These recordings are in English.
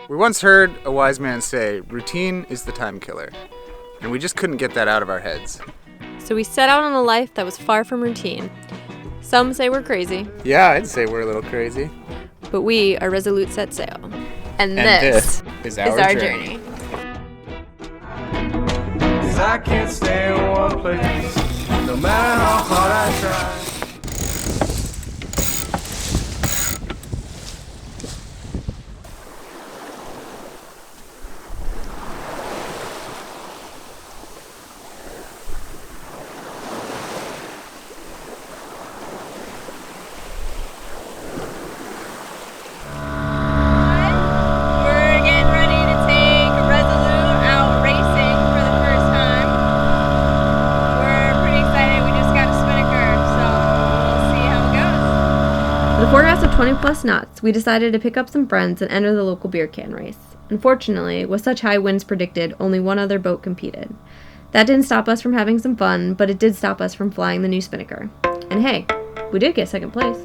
We once heard a wise man say, routine is the time killer. And we just couldn't get that out of our heads. So we set out on a life that was far from routine. Some say we're crazy. Yeah, I'd say we're a little crazy. But we are resolute set sail. And this is our journey. 'Cause I can't stay in one place, no matter how hard I try. With a forecast of 20 plus knots, we decided to pick up some friends and enter the local beer can race. Unfortunately, with such high winds predicted, only one other boat competed. That didn't stop us from having some fun, but it did stop us from flying the new spinnaker. And hey, we did get second place.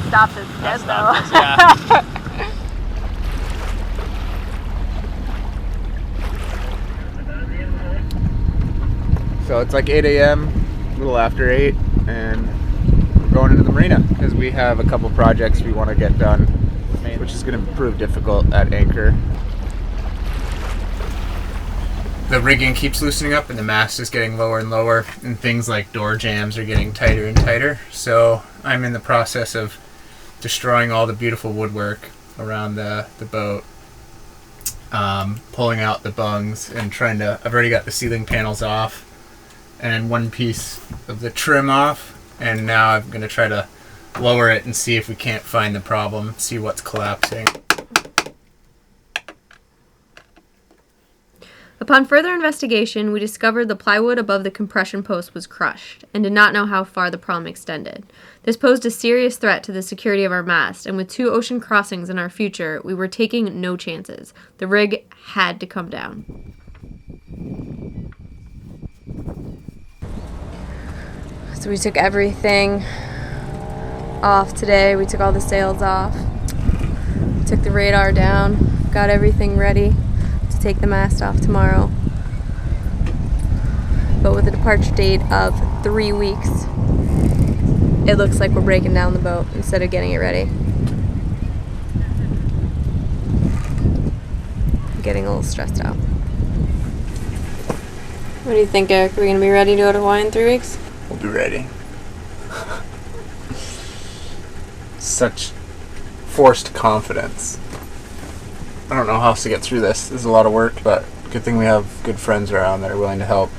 Stop this dead though. Yeah. So it's like 8 a.m., a little after 8, and we're going into the marina because we have a couple projects we want to get done, which is going to prove difficult at anchor. The rigging keeps loosening up and the mast is getting lower and lower, and things like door jams are getting tighter and tighter. So I'm in the process of destroying all the beautiful woodwork around the boat, pulling out the bungs and I've already got the ceiling panels off and one piece of the trim off, and now I'm going to try to lower it and see if we can't find the problem, see what's collapsing. Upon further investigation, we discovered the plywood above the compression post was crushed and did not know how far the problem extended. This posed a serious threat to the security of our mast, and with 2 ocean crossings in our future, we were taking no chances. The rig had to come down. So we took everything off today. We took all the sails off, took the radar down, got everything ready to take the mast off tomorrow. But with a departure date of 3 weeks, it looks like we're breaking down the boat instead of getting it ready. I'm getting a little stressed out. What do you think, Eric? Are we going to be ready to go to Hawaii in 3 weeks? We'll be ready. Such forced confidence. I don't know how else to get through this. This is a lot of work, but good thing we have good friends around that are willing to help.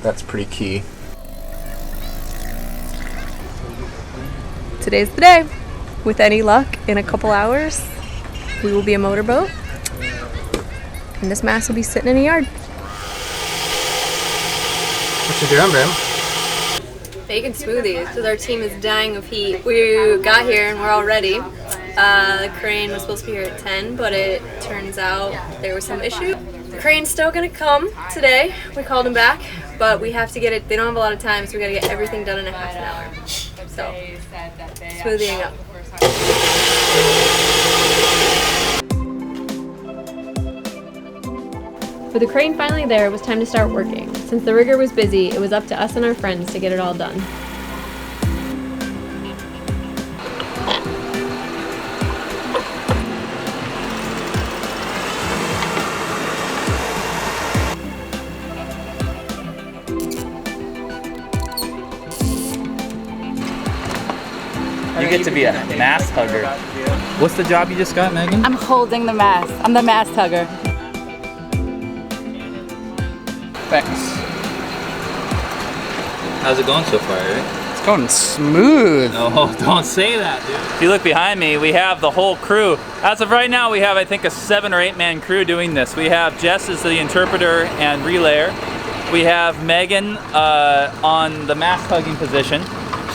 That's pretty key. Today's the day. With any luck, in a couple hours, we will be a motorboat, and this mast will be sitting in a yard. What you doing, babe? Making smoothies because our team is dying of heat. We got here and we're all ready. The crane was supposed to be here at 10, but it turns out there was some issue. The crane's still gonna come today. We called him back, but we have to get it. They don't have a lot of time, so we gotta get everything done in a half an hour. So, smoothieing up. With the crane finally there, it was time to start working. Since the rigger was busy, it was up to us and our friends to get it all done. You get to be a mast hugger. What's the job you just got, Megan? I'm holding the mast. I'm the mast hugger. Thanks. How's it going so far, Eric? It's going smooth. Oh, don't say that, dude. If you look behind me, we have the whole crew. As of right now, we have, I think, a 7 or 8 man crew doing this. We have Jess as the interpreter and relayer. We have Megan on the mast hugging position.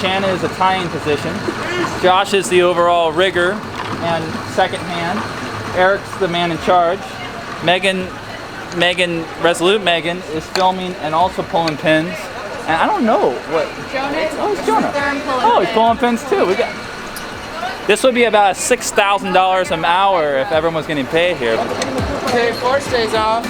Shanna is a tying position. Josh is the overall rigger and second hand. Eric's the man in charge. Resolute Megan is filming and also pulling pins. And I don't know what. Oh, it's Jonah. Oh, he's pulling pins too. This would be about $6,000 an hour if everyone was getting paid here. Okay, 4 stays off.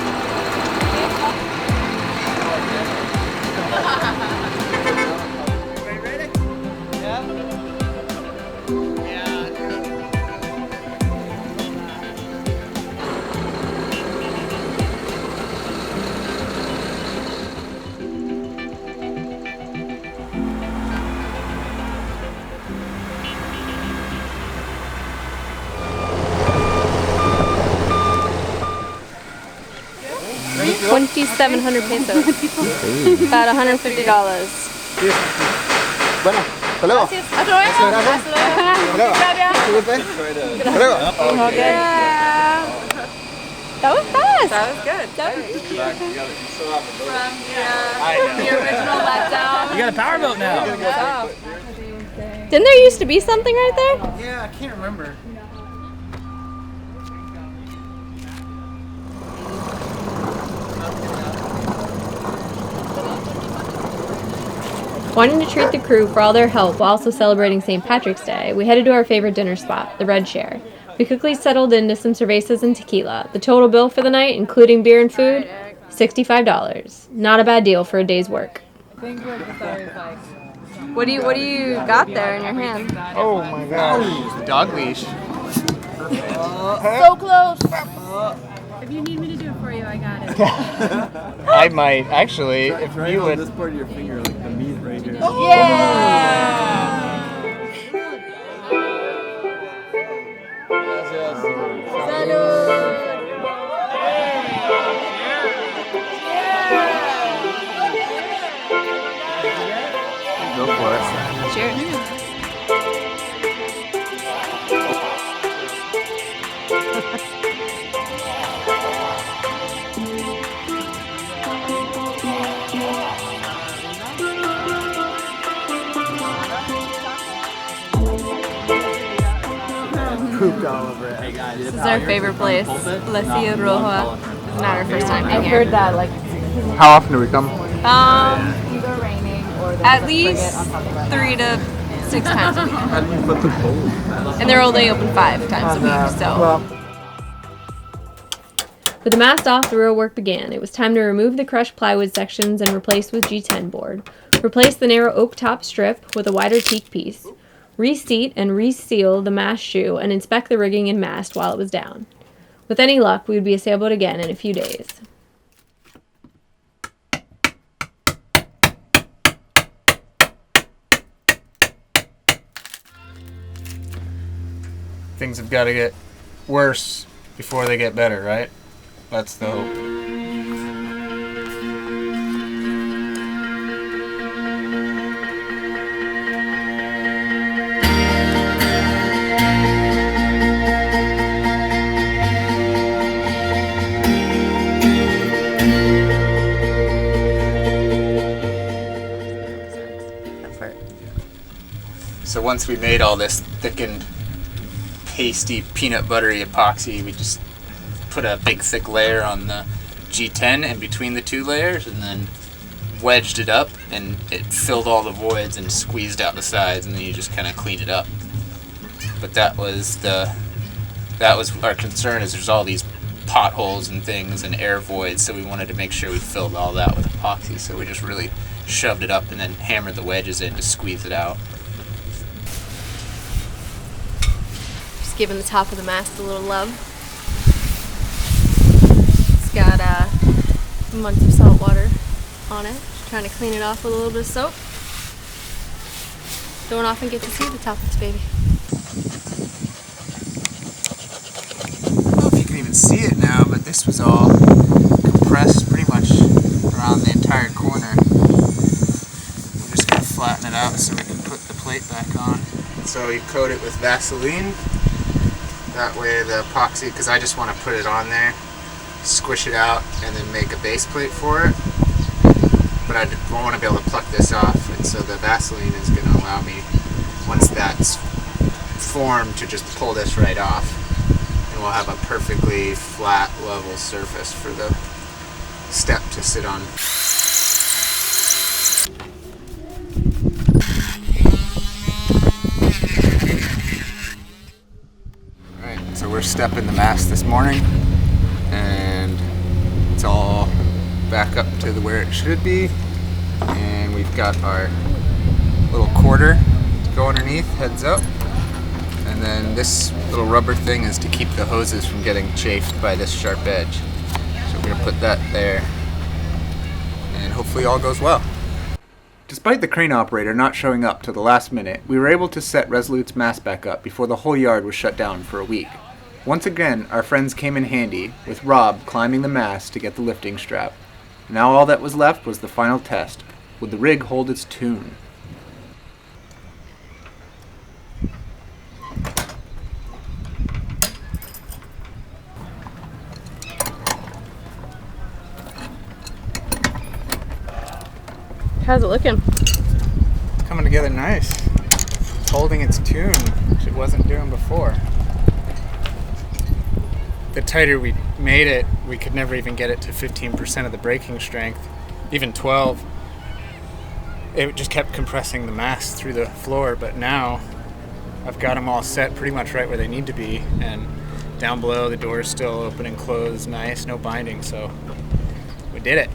$2,700 pesos. About $150. Bueno, hasta luego. Hasta luego. Hasta luego. Okay. That was fast. That was good. That was from the original letdown. You got a powerboat now. Didn't there used to be something right there? Yeah, I can't remember. Wanting to treat the crew for all their help while also celebrating St. Patrick's Day, we headed to our favorite dinner spot, the Red Chair. We quickly settled into some cervezas and tequila. The total bill for the night, including beer and food, $65. Not a bad deal for a day's work. What do you got there in your hand? Oh my gosh. Dog leash. So close. If you need me to do it for you, I got it. I might actually, if you would. This part of your finger, like the meat right here. Yeah. Go for it. Cheers. Pooped all over it. This is our favorite place, La Silla Roja. It's not our first time being here. Heard that like How often do we come? either raining or At least 3 to 6 times a week. How do you put the bowl? And they're only open 5 times a week, so. With the mast off, the real work began. It was time to remove the crushed plywood sections and replace with G10 board. Replace the narrow oak top strip with a wider teak piece. Reseat and reseal the mast shoe and inspect the rigging and mast while it was down. With any luck, we would be a sailboat again in a few days. Things have got to get worse before they get better, right? That's the hope. So once we made all this thickened, pasty, peanut buttery epoxy, we just put a big thick layer on the G10 in between the 2 layers and then wedged it up, and it filled all the voids and squeezed out the sides, and then you just kind of clean it up. But that was our concern, is there's all these potholes and things and air voids, so we wanted to make sure we filled all that with epoxy, so we just really shoved it up and then hammered the wedges in to squeeze it out. Giving the top of the mast a little love. It's got months of salt water on it. Just trying to clean it off with a little bit of soap. Don't often get to see the top of this baby. I don't know if you can even see it now, but this was all compressed pretty much around the entire corner. We're just going to flatten it out so we can put the plate back on. So you coat it with Vaseline. That way the epoxy, because I just want to put it on there, squish it out, and then make a base plate for it. But I want to be able to pluck this off, and so the Vaseline is going to allow me, once that's formed, to just pull this right off. And we'll have a perfectly flat, level surface for the step to sit on. Alright, so we're stepping the mast this morning, and it's all back up to where it should be. And we've got our little quarter to go underneath, heads up. And then this little rubber thing is to keep the hoses from getting chafed by this sharp edge. So we're going to put that there, and hopefully all goes well. Despite the crane operator not showing up till the last minute, we were able to set Resolute's mast back up before the whole yard was shut down for a week. Once again, our friends came in handy, with Rob climbing the mast to get the lifting strap. Now all that was left was the final test. Would the rig hold its tune? How's it looking? Coming together nice. It's holding its tune, which it wasn't doing before. The tighter we made it, we could never even get it to 15% of the braking strength, even 12. It just kept compressing the mast through the floor, but now I've got them all set pretty much right where they need to be, and down below the door's still open and closed, nice, no binding, so we did it.